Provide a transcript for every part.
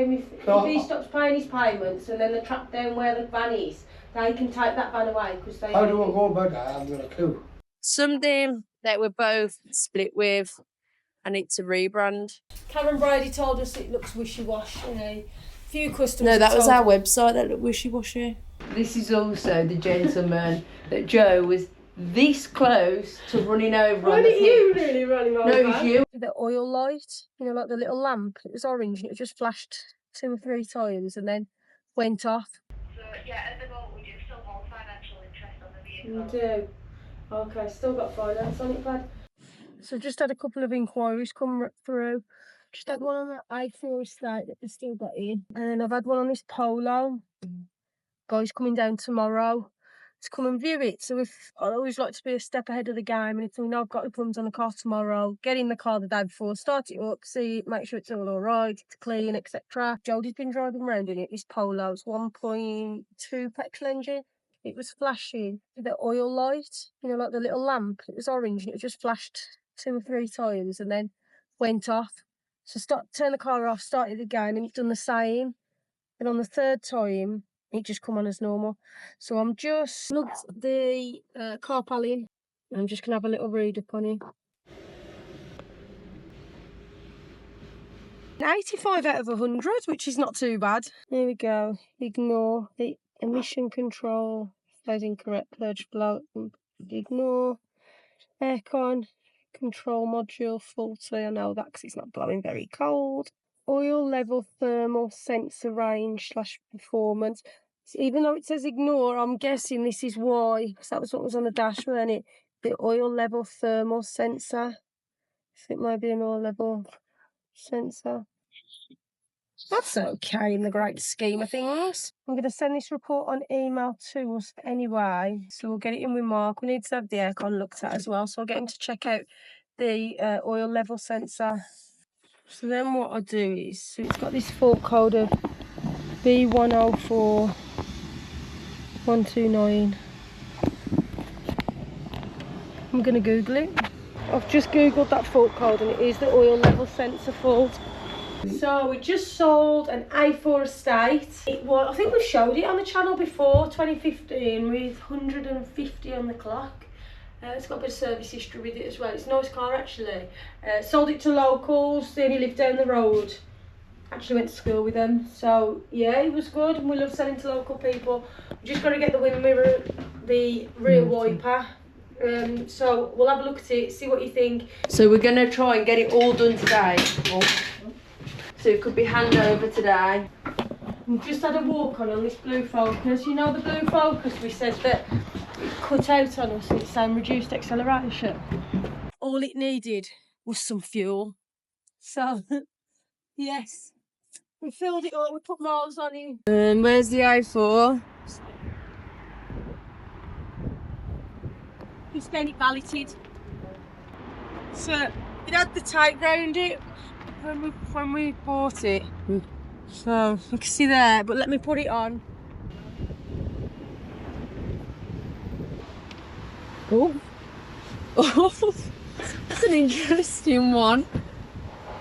If he stops paying his payments and then they track down where the van is, they can take that van away because they... How do I go about that? I haven't got a clue. Something that we're both split with, and it's a rebrand. Karen Brady told us it looks wishy-washy. Few customers... No, that was our website that looked wishy-washy. This is also the gentleman that Jo was this close to running over on the pitch. you really running over? No, it was you. The oil light, you know, like the little lamp, it was orange and it just flashed 2 or 3 times and then went off. So, yeah, at the moment we do still hold financial interest on the vehicle. We do. Okay, still got finance on it, bud. So just had a couple of inquiries come through. Just had one on the I4 estate that they still got in. And then I've had one on this polo. Guy's coming down tomorrow to come and view it. So if I always like to be a step ahead of the game, and if we know I've got the plums on the car tomorrow, get in the car the day before, start it up, see it, make sure it's all right, it's clean, etc. Jodie's been driving around in it. This polo's 1.2 petrol engine. It was flashing the oil light, you know, like the little lamp. It was orange and it just flashed 2 or 3 times and then went off. So turn the car off, started again, and it's done the same. And on the 3rd time, it just come on as normal. So I'm just plugged the car pal in. I'm just going to have a little read up on it. 85 out of 100, which is not too bad. There we go. Ignore the emission control. That is incorrect. Purge blow. Ignore. Aircon. Control module faulty. I know that because it's not blowing very cold. Oil level thermal sensor range / performance. So even though it says ignore, I'm guessing this is why, because that was what was on the dash, wasn't it? The oil level thermal sensor. So it might be an oil level sensor. That's okay in the great scheme of things. I'm going to send this report on email to us anyway. So we'll get it in with Mark. We need to have the aircon looked at as well. So I'll get him to check out the oil level sensor. So then what I do is, so it's got this fault code of B104129. I'm going to Google it. I've just Googled that fault code and it is the oil level sensor fault. So we just sold an A4 estate. I think we showed it on the channel before, 2015, with 150 on the clock. It's got a bit of service history with it as well. It's a nice car actually. Sold it to locals, they only live down the road. Actually went to school with them. So yeah, it was good and we love selling to local people. We just got to get the wind mirror, the rear wiper. So we'll have a look at it, see what you think. So we're going to try and get it all done today. So it could be handover today. We've just had a walk on this blue Focus. You know the blue Focus, we said that it cut out on us, it's reduced acceleration. All it needed was some fuel. So, yes, we filled it up, we put miles on it. Where's the I4? Just getting it validated. So, it had the tape round it when we bought it. So, you can see there, but let me put it on. Oh, that's an interesting one.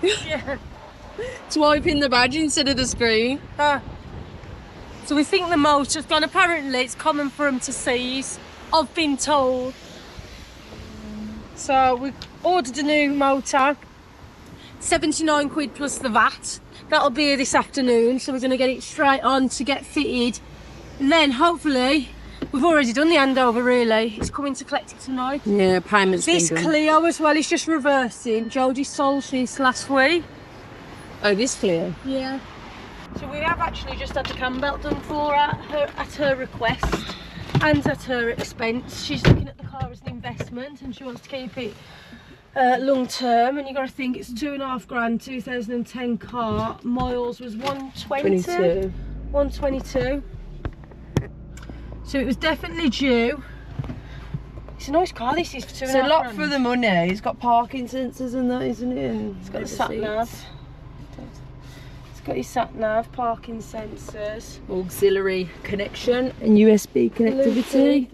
Yeah. Swiping the badge instead of the screen. So we think the motor's gone. Apparently it's common for them to seize, I've been told. So we ordered a new motor, 79 quid plus the VAT. That'll be here this afternoon, so we're going to get it straight on to get fitted. And then hopefully, we've already done the handover really. It's coming to collect it tonight. Yeah, payment's This been done. Clio as well is just reversing. Jodie sold this last week. Oh, this Clio? Yeah. So we have actually just had the cam belt done for her at her request and at her expense. She's looking at the car as an investment and she wants to keep it long term, and you got to think it's £2.5 grand, 2010 car. Miles was 122. So it was definitely due. It's a nice car. This is for £2.5 grand. It's a lot for the money. It's got parking sensors and that, isn't it? And It's got the sat nav. It's got your sat nav, parking sensors, auxiliary connection and USB connectivity.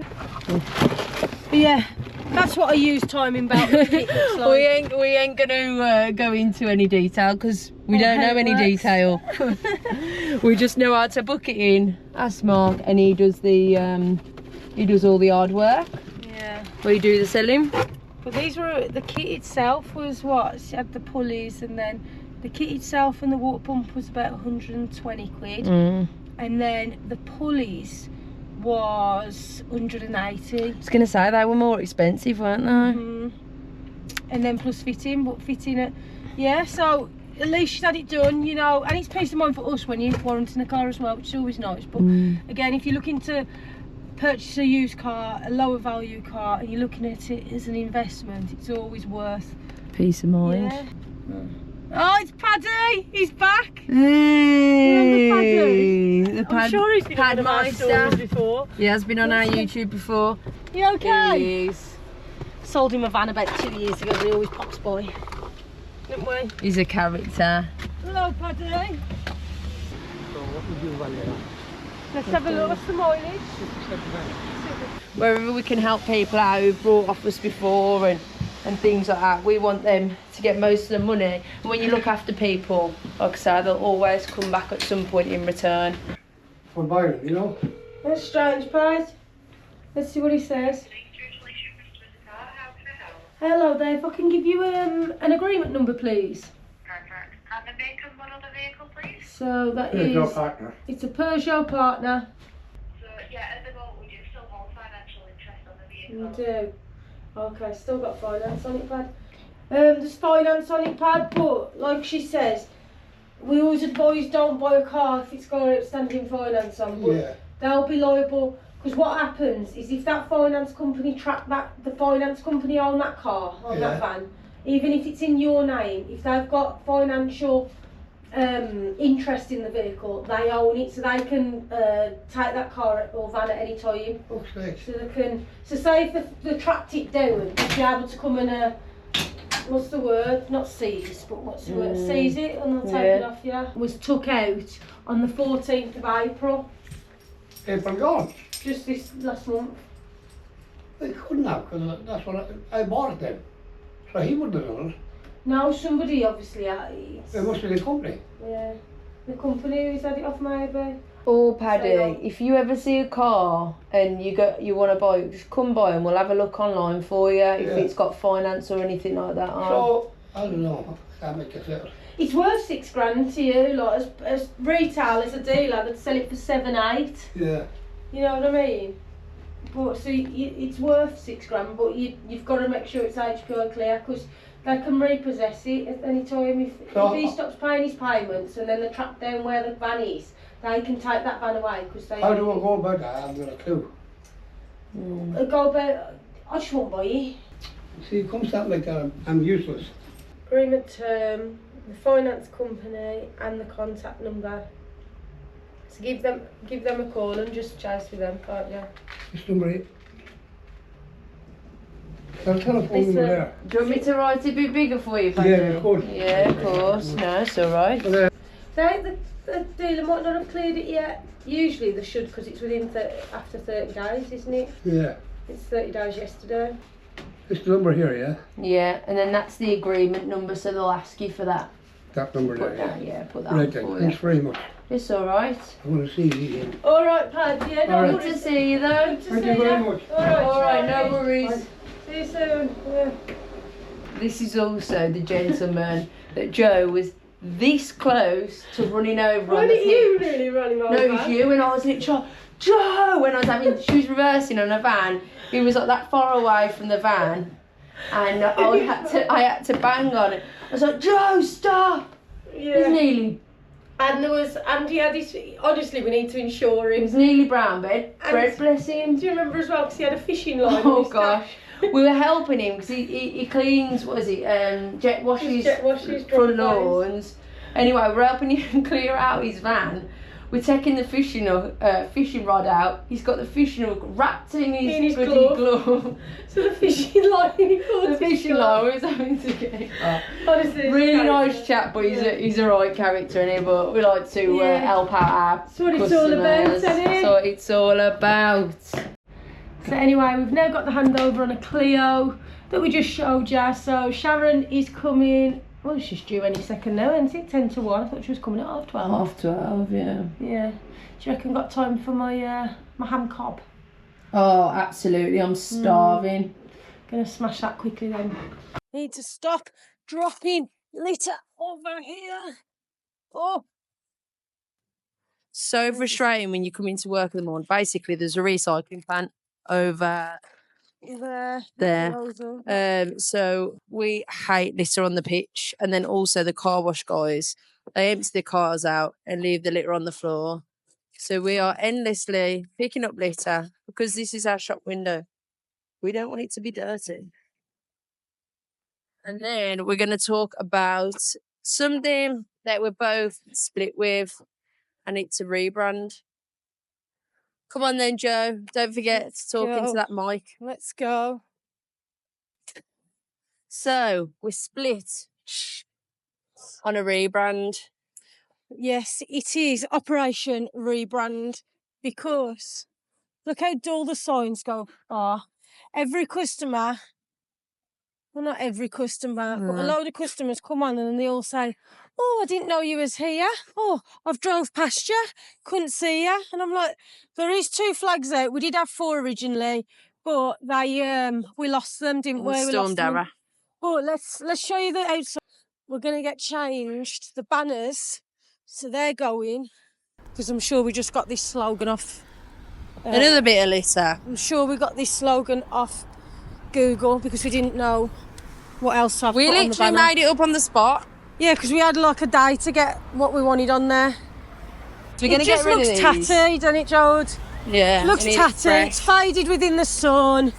But yeah, That's what I use timing belt. Looks like. We ain't gonna go into any detail because we don't know any detail. We just know how to book it in. Ask Mark, and he does all the hard work. Yeah. We do the selling. But these were, the kit itself was what? It had the pulleys, and then the kit itself and the water pump was about 120 quid. And then the pulleys was 180. I was gonna say they were more expensive, weren't they? And then plus fitting, but fitting it, yeah. So at least she's had it done, you know, and it's peace of mind for us when you're warranting a car as well, which is always nice. But again, if you're looking to purchase a used car, a lower value car, and you're looking at it as an investment, it's always worth Peace of mind. Yeah. Oh, it's Paddy! He's back! Hey, Remember Paddy? I'm sure he's been on one of our stories before. He has been on our YouTube before. You okay? He is. Sold him a van about 2 years ago, but he always pops by. Didn't we? He's a character. Hello, Paddy. So what would you value that? Let's have a look at the mileage. Wherever we can help people out who've brought offers before and things like that, we want them to get most of the money. And when you look after people, like I say, they'll always come back at some point in return. For buying, you know? That's strange, Paddy. Let's see what he says. Hello there, if I can give you an agreement number, please. Perfect. And the make and model of the vehicle, please? So that There's is, no partner. it's a Peugeot partner. So, yeah, at the moment we do still hold financial interest on the We vehicle. do. Okay, still got finance on it, Pad. There's finance on it, Pad, but like she says, we always advise don't buy a car if it's got outstanding finance on. But Yeah. they'll be liable, because what happens is if that finance company track that, the finance company own that car, on that van, even if it's in your name, if they've got financial interest in the vehicle, they own it, so they can take that car or van at any time. Okay. So they can, so say if they tracked it down, they'd be able to come and what's the word? Not seize, but what's the word? Seize it and they'll take it off you. Was took out on the 14th of April, April gone. just this last month. They couldn't have, because that's what I bought it then. So he wouldn't have done it. No, somebody obviously, It must be the company. yeah, the company who's had it off maybe. Oh, Paddy, if you ever see a car and you want to buy it, just come by and we'll have a look online for you if it's got finance or anything like that on. So, I don't know, I can't make it out. It's worth $6,000 to you, like as retail, as a dealer, they'd sell it for 7, 8. Yeah. You know what I mean? But so it's worth $6,000, but you've got to make sure it's HPI clear, because they can repossess it at any time. If he stops paying his payments and then they track down where the van is, they can take that van away because they. How do I go about that? I haven't got a clue. Go about. I just won't buy it. See, it comes out like that, I'm useless. Agreement term, the finance company, and the contact number. So give them a call and just chase with them, can't you? This number 8. That telephone number there. Do you want me to write it a bit bigger for you, Paddy? Yeah, of course. Yeah, of course. No, it's alright. The dealer might not have cleared it yet. Usually they should, because it's within after 30 days, isn't it? Yeah. It's 30 days yesterday. This number here, yeah? Yeah, and then that's the agreement number, so they'll ask you for that. That number Put there, that, yeah. yeah, put that Right on then, for thanks you. very much. It's alright. I want to see you again. All right, Pad. Yeah, no All right. Good worries. to see you though. Thank you very much. Alright, no worries. See you soon. Yeah. This is also the gentleman that Jo was this close to running over on Wasn't the it you really running over? No, it was you, and I was literally, Jo! When I was having, she was reversing on a van. He was like that far away from the van, and I had to bang on it. I was like, Jo, stop! It was nearly, And he had his. Honestly, we need to insure it him. was nearly brown bread, bless him. Do you remember as well? Because he had a fishing line. on Oh his gosh. We were helping him because he cleans, what is it, jet washes front lawns. Anyway, we're helping him clear out his van. We're taking the fishing rod out. He's got the fishing hook wrapped in his bloody glove. So the fishing line, he caught The fishing line was having to get it off. Honestly, Really nice chap, but he's a right character in it. But we like to help out our That's what it's all about, customers. isn't it? That's what it's all about. So anyway, we've now got the handover on a Clio that we just showed you. So Sharon is coming. Well, she's due any second now, isn't it? 10 to 1. I thought she was coming at 12:30. 12, yeah. Yeah. Do you reckon got time for my my ham cob? Oh, absolutely. I'm starving. Gonna smash that quickly then. Need to stop dropping litter over here. Oh. So frustrating when you come into work in the morning. Basically, there's a recycling plant over there. So we hate litter on the pitch, and then also the car wash guys, they empty their cars out and leave the litter on the floor. So we are endlessly picking up litter because this is our shop window. We don't want it to be dirty. And then we're going to talk about something that we're both split with, and it's a rebrand. Come on then, Jo. Don't forget to talk into that mic. Let's go. So, we're split on a rebrand. Yes, it is Operation Rebrand, because look how dull the signs are. Every customer, well, not every customer, but a load of customers come on and they all say, "Oh, I didn't know you was here. Oh, I've drove past you, couldn't see you." And I'm like, there is 2 flags out. We did have 4 originally, but they we lost them, didn't we? Stormed Dara. But let's show you the outside. We're gonna get changed, the banners, so they're going, because I'm sure we just got this slogan off. Another bit of litter. I'm sure we got this slogan off Google because we didn't know what else to have We put on the literally banner. made it up on the spot. Yeah, because we had like a day to get what we wanted on there. So we're going to get rid of these. It just looks tatty, doesn't it, Jode? Yeah. It looks tatty. It's faded within the sun.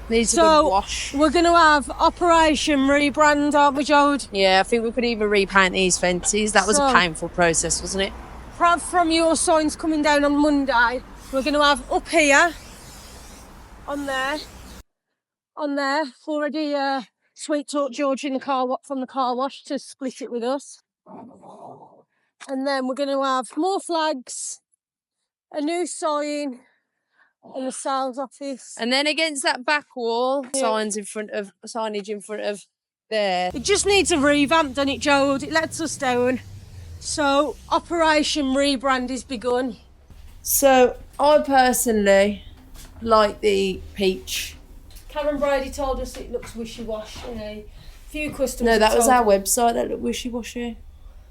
Needs a good wash. We're going to have Operation Rebrand, aren't we, Jode? Yeah, I think we could even repaint these fences. That was a painful process, wasn't it? From your signs coming down on Monday, we're going to have up here, on there, already sweet talk George in the from the car wash to split it with us. And then we're going to have more flags, a new sign in the sales office. And then against that back wall, signage in front of there. It just needs a revamp, doesn't it, Jode? It lets us down. So Operation Rebrand is begun. So I personally like the peach. Karen Brady told us it looks wishy-washy. Few customers. No, that was our website that looked wishy-washy.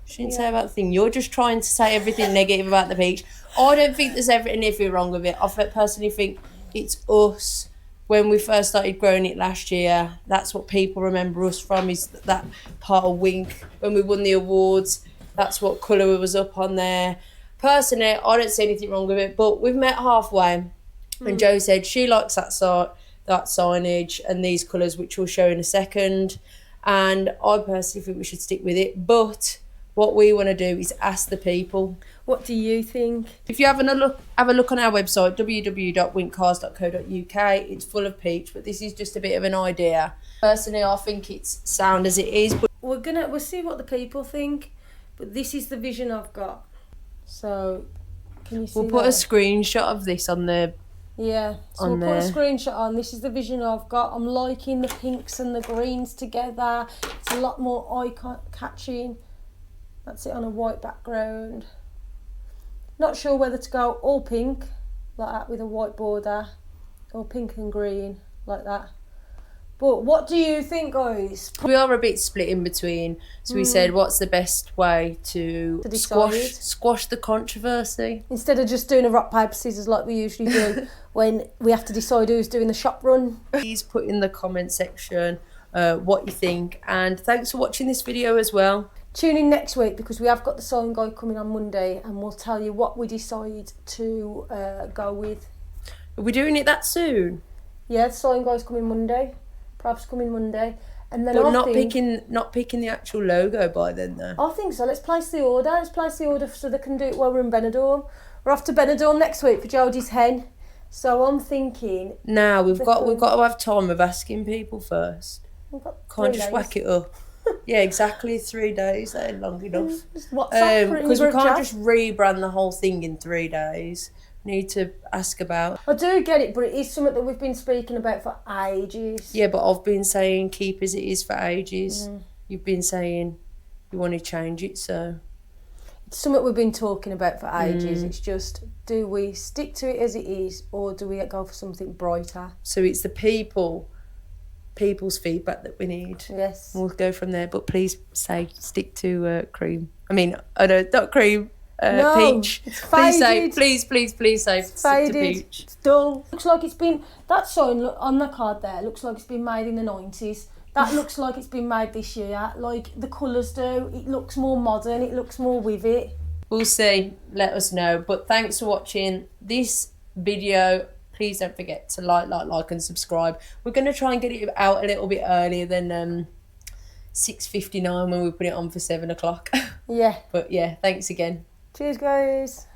She didn't say about the thing. You're just trying to say everything negative about the peach. I don't think there's anything wrong with it. I personally think it's us. When we first started growing it last year, that's what people remember us from, is that part of Wink. When we won the awards, that's what colour was up on there. Personally, I don't see anything wrong with it, but we've met halfway. And Jo said she likes that signage and these colours, which we'll show in a second. And I personally think we should stick with it. But what we want to do is ask the people. What do you think? If you have a look on our website, www.winkcars.co.uk. It's full of peach, but this is just a bit of an idea. Personally, I think it's sound as it is. But we'll see what the people think. But this is the vision I've got. So, can you see we'll put a screenshot of this on the... Yeah, so we'll put a screenshot on. This is the vision I've got. I'm liking the pinks and the greens together. It's a lot more eye-catching. That's it on a white background. Not sure whether to go all pink, like that, with a white border, or pink and green, like that. But what do you think, guys? We are a bit split in between. So we said, what's the best way to squash the controversy? Instead of just doing a rock, paper, scissors like we usually do when we have to decide who's doing the shop run. Please put in the comment section what you think. And thanks for watching this video as well. Tune in next week because we have got the sign guy coming on Monday and we'll tell you what we decide to go with. Are we doing it that soon? Yeah, the sign guy's coming Monday. Perhaps coming Monday. And then but not picking the actual logo by then though. I think so. Let's place the order so they can do it while we're in Benidorm. We're off to Benidorm next week for Jodie's hen. So I'm thinking... Now, we've got to have time of asking people first. Can't just whack it up. Yeah, exactly. 3 days. That ain't long enough. Because we can't just rebrand the whole thing in 3 days. need to ask about. I do get it, but it is something that we've been speaking about for ages. Yeah, but I've been saying keep as it is for ages. You've been saying you want to change it, so... It's something we've been talking about for ages. It's just, do we stick to it as it is, or do we go for something brighter? So it's the people's feedback that we need. Yes. We'll go from there, but please say stick to cream. I mean, not cream, No, peach. it's Please say, faded. please say It's stick to faded. peach. It's dull. Looks like it's been, that sign on the card there looks like it's been made in the 90s. That looks like it's been made this year. Like the colours do. It looks more modern. It looks more with it. We'll see. Let us know. But thanks for watching this video. Please don't forget to like and subscribe. We're going to try and get it out a little bit earlier than 6:59 when we put it on for 7 o'clock. Yeah. But yeah, thanks again. Cheers, guys.